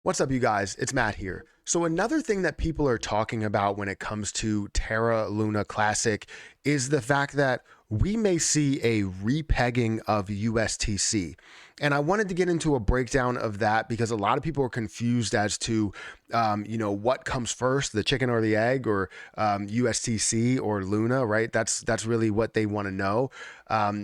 What's up, you guys? It's Matt here. So another thing that people are talking about when it comes to Terra Luna Classic is the fact that we may see a repegging of USTC. And I wanted to get into a breakdown of that because a lot of people are confused as to, what comes first, the chicken or the egg, or USTC or Luna, right? That's really what they want to know,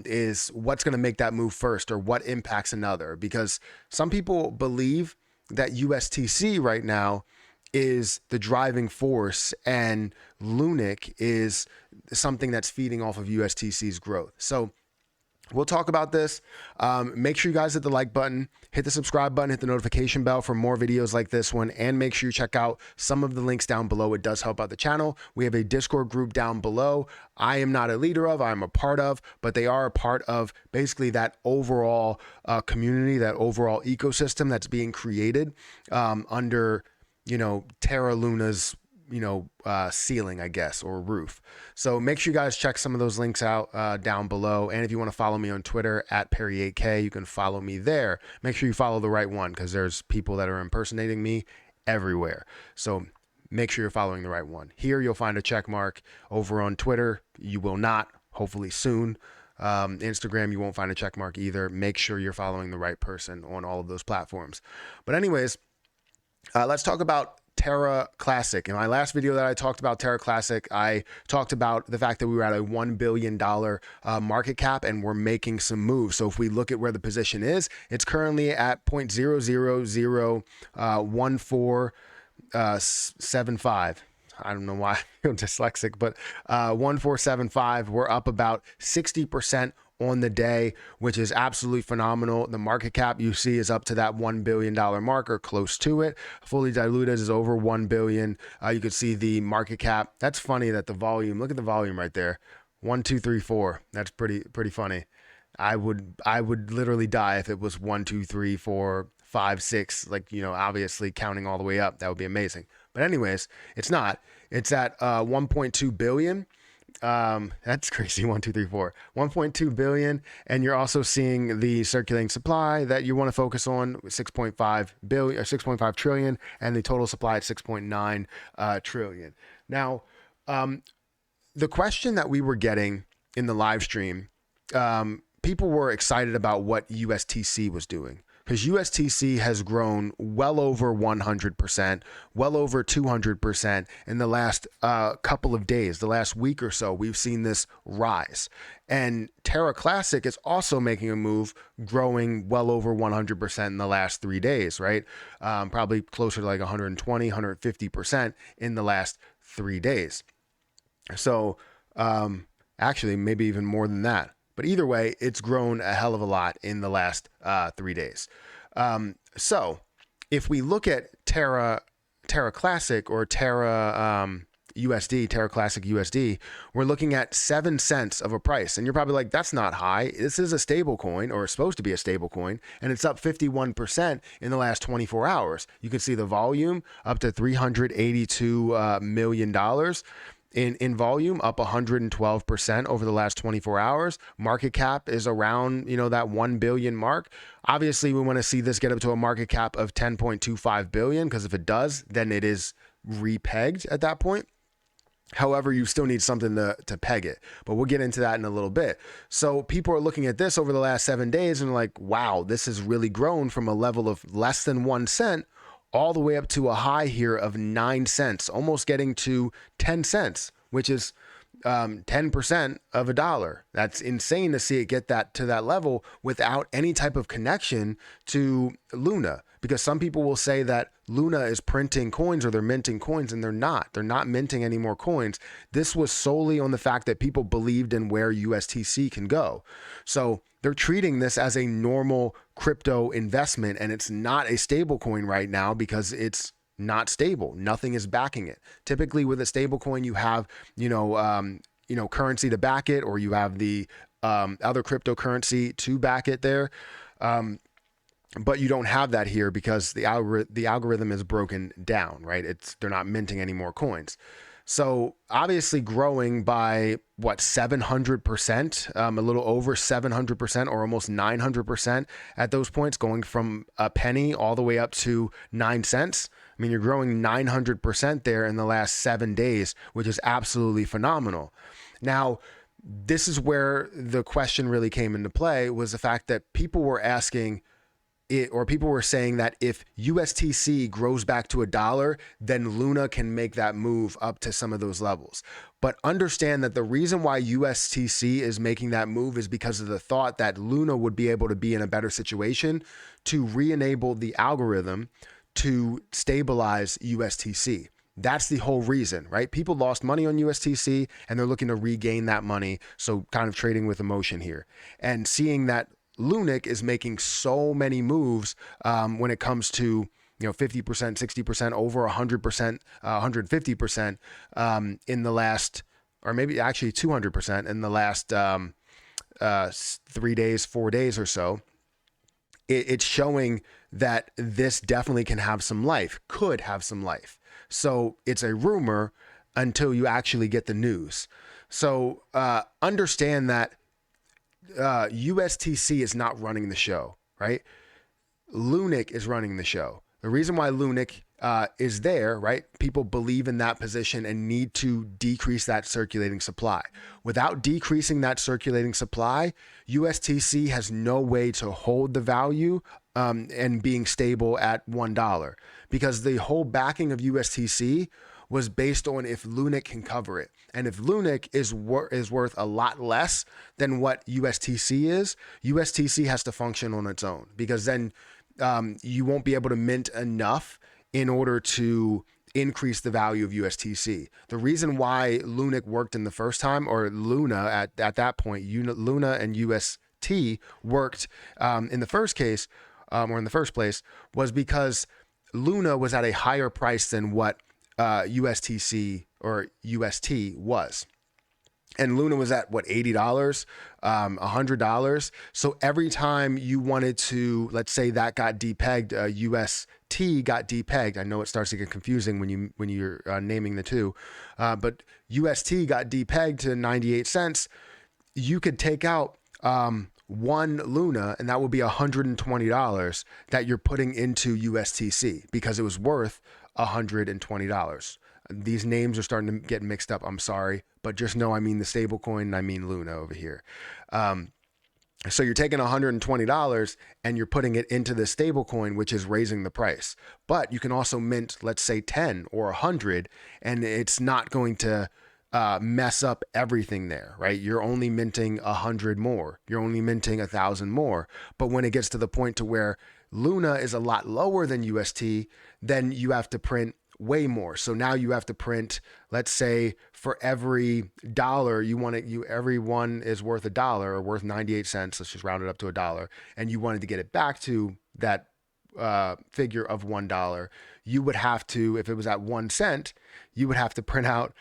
is what's going to make that move first or what impacts another. Because some people believe that USTC right now is the driving force and LUNC is something that's feeding off of USTC's growth. So we'll talk about this. Make sure you guys hit the like button, hit the subscribe button, hit the notification bell for more videos like this one, and make sure you check out some of the links down below. It does help out the channel. We have a Discord group down below. I am not a leader of, I'm a part of, but they are a part of basically that overall community, that overall ecosystem that's being created under, Terra Luna's ceiling, I guess, or roof. So make sure you guys check some of those links out down below. And if you want to follow me on Twitter at Perry8K, you can follow me there. Make sure you follow the right one because there's people that are impersonating me everywhere. So make sure you're following the right one. Here you'll find a check mark. Over on Twitter, you will not, hopefully soon. Instagram, you won't find a check mark either. Make sure you're following the right person on all of those platforms. But anyways, let's talk about Terra Classic. In my last video that I talked about Terra Classic, I talked about the fact that we were at a $1 billion market cap and we're making some moves. So if we look at where the position is, it's currently at 0.0001475. I don't know why I'm dyslexic, but 1475. We're up about 60% on the day, which is absolutely phenomenal. The market cap you see is up to that $1 billion mark or close to it. Fully diluted is over 1 billion. You can see the market cap. That's funny that the volume, look at the volume right there. 1, 2, 3, 4. That's pretty funny. I would literally die if it was 1, 2, 3, 4, 5, 6, like, obviously counting all the way up. That would be amazing. But anyways, it's not. It's at 1.2 billion. That's crazy. 1, 2, 3, 4, 1.2 billion. And you're also seeing the circulating supply that you want to focus on, 6.5 billion or 6.5 trillion, and the total supply at 6.9 trillion. Now, the question that we were getting in the live stream, people were excited about what USTC was doing, because USTC has grown well over 100%, well over 200% in the last couple of days, the last week or so. We've seen this rise. And Terra Classic is also making a move, growing well over 100% in the last 3 days, right? Probably closer to like 120, 150% in the last 3 days. So actually, maybe even more than that. But either way, it's grown a hell of a lot in the last 3 days. So if we look at Terra Classic or Terra USD, Terra Classic USD, we're looking at 7 cents of a price. And you're probably like, that's not high. This is a stable coin, or supposed to be a stable coin, and it's up 51% in the last 24 hours. You can see the volume up to $382 million. In volume, up 112% over the last 24 hours. Market cap is around, that 1 billion mark. Obviously, we want to see this get up to a market cap of 10.25 billion, because if it does, then it is repegged at that point. However, you still need something to peg it, but we'll get into that in a little bit. So people are looking at this over the last 7 days and like, wow, this has really grown from a level of less than 1 cent all the way up to a high here of 9 cents, almost getting to 10 cents, which is 10% of a dollar. That's insane to see it get that to that level without any type of connection to Luna, because some people will say that Luna is printing coins or they're minting coins, and they're not. They're not minting any more coins. This was solely on the fact that people believed in where USTC can go. So they're treating this as a normal crypto investment, and it's not a stable coin right now because it's not stable. Nothing is backing it. Typically with a stable coin, you have, currency to back it, or you have the other cryptocurrency to back it there. But you don't have that here because the algorithm is broken down, right? They're not minting any more coins. So obviously growing by what, 700%, a little over 700% or almost 900% at those points, going from a penny all the way up to 9 cents. I mean, you're growing 900% there in the last 7 days, which is absolutely phenomenal. Now, this is where the question really came into play, was the fact that people were asking it, or people were saying that if USTC grows back to $1, then Luna can make that move up to some of those levels. But understand that the reason why USTC is making that move is because of the thought that Luna would be able to be in a better situation to re-enable the algorithm to stabilize USTC. That's the whole reason, right? People lost money on USTC and they're looking to regain that money. So kind of trading with emotion here, and seeing that LUNC is making so many moves when it comes to 50%, 60%, over 100%, 150% in the last, or maybe actually 200% in the last 3 days, 4 days or so. It's showing that this definitely can have some life, could have some life. So it's a rumor until you actually get the news. So understand that USTC is not running the show, right? LUNC is running the show. The reason why LUNC is there, right? People believe in that position and need to decrease that circulating supply. Without decreasing that circulating supply, USTC has no way to hold the value and being stable at $1, because the whole backing of USTC was based on if LUNC can cover it. And if LUNC is worth a lot less than what USTC is, USTC has to function on its own, because then you won't be able to mint enough in order to increase the value of USTC. The reason why LUNC worked in the first time, or Luna at that point, Luna and UST worked in the first case, or in the first place, was because Luna was at a higher price than what USTC or UST was. And Luna was at what, $80, $100. So every time you wanted to, let's say that got depegged, UST got depegged. I know it starts to get confusing when you're naming the two, but UST got depegged to 98 cents. You could take out one Luna, and that would be $120 that you're putting into USTC because it was worth $120. These names are starting to get mixed up. I'm sorry, but just know I mean the stable coin and I mean Luna over here. So you're taking $120 and you're putting it into the stable coin, which is raising the price. But you can also mint, let's say 10 or 100, and it's not going to mess up everything there, right? You're only minting 100 more. You're only minting 1,000 more. But when it gets to the point to where Luna is a lot lower than UST, then you have to print way more. So now you have to print, let's say for every dollar every one is worth $1 or worth 98 cents. Let's just round it up to $1. And you wanted to get it back to that figure of $1. You would have to, if it was at 1 cent, you would have to print out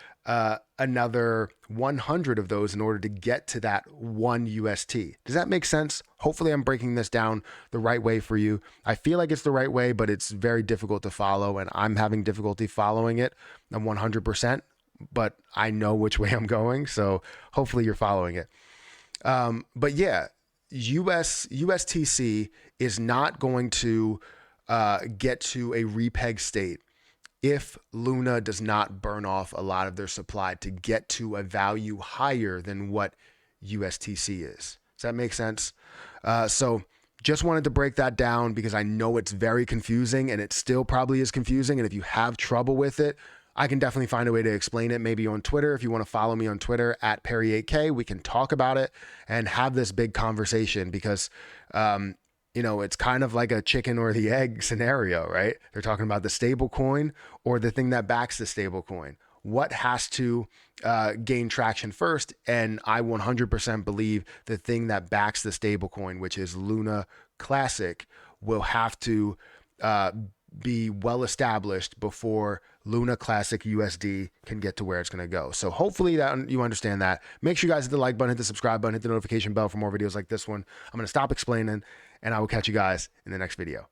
another 100 of those in order to get to that 1 UST. Does that make sense? Hopefully I'm breaking this down the right way for you. I feel like it's the right way, but it's very difficult to follow, and I'm having difficulty following it 100%, but I know which way I'm going. So hopefully you're following it. But yeah, USTC is not going to get to a repeg state if Luna does not burn off a lot of their supply to get to a value higher than what USTC is. Does that make sense? So just wanted to break that down because I know it's very confusing, and it still probably is confusing. And if you have trouble with it, I can definitely find a way to explain it, maybe on Twitter. If you want to follow me on Twitter at Perry8K, we can talk about it and have this big conversation, because it's kind of like a chicken or the egg scenario, right? They're talking about the stable coin or the thing that backs the stable coin. What has to gain traction first? And I 100% believe the thing that backs the stable coin, which is Luna Classic, will have to be well established before Luna Classic USD can get to where it's going to go. So hopefully that you understand that. Make sure you guys hit the like button, hit the subscribe button, hit the notification bell for more videos like this one. I'm going to stop explaining, and I will catch you guys in the next video.